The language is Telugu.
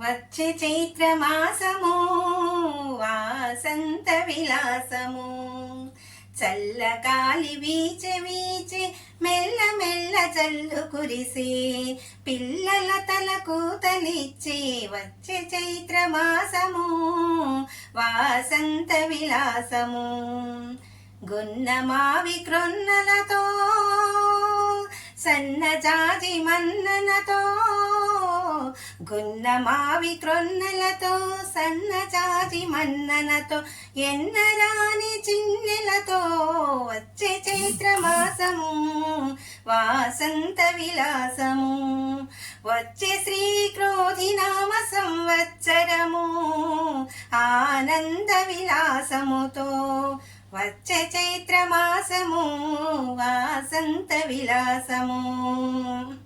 వచ్చే చైత్రమాసము వాసంత విలాసము, చల్లగాలి వీచే వీచే మెల్ల మెల్ల జల్లు కురిసే, పిల్లల తలకు తలిచ్చే వచ్చే చైత్రమాసము వాసంత విలాసము. గున్నమావి క్రొన్నలతో సన్నజాజి మన్ననతో, గున్నమావి క్రొన్నలతో సన్నజాజి మన్ననతో, ఎన్నరాని చిన్నెలతో వచ్చే చైత్రమాసము వాసంత విలాసము. వచ్చే శ్రీ క్రోధి నామ సంవత్సరము ఆనంద విలాసముతో, వచ్చే చైత్రమాసము వాసంత విలాసము.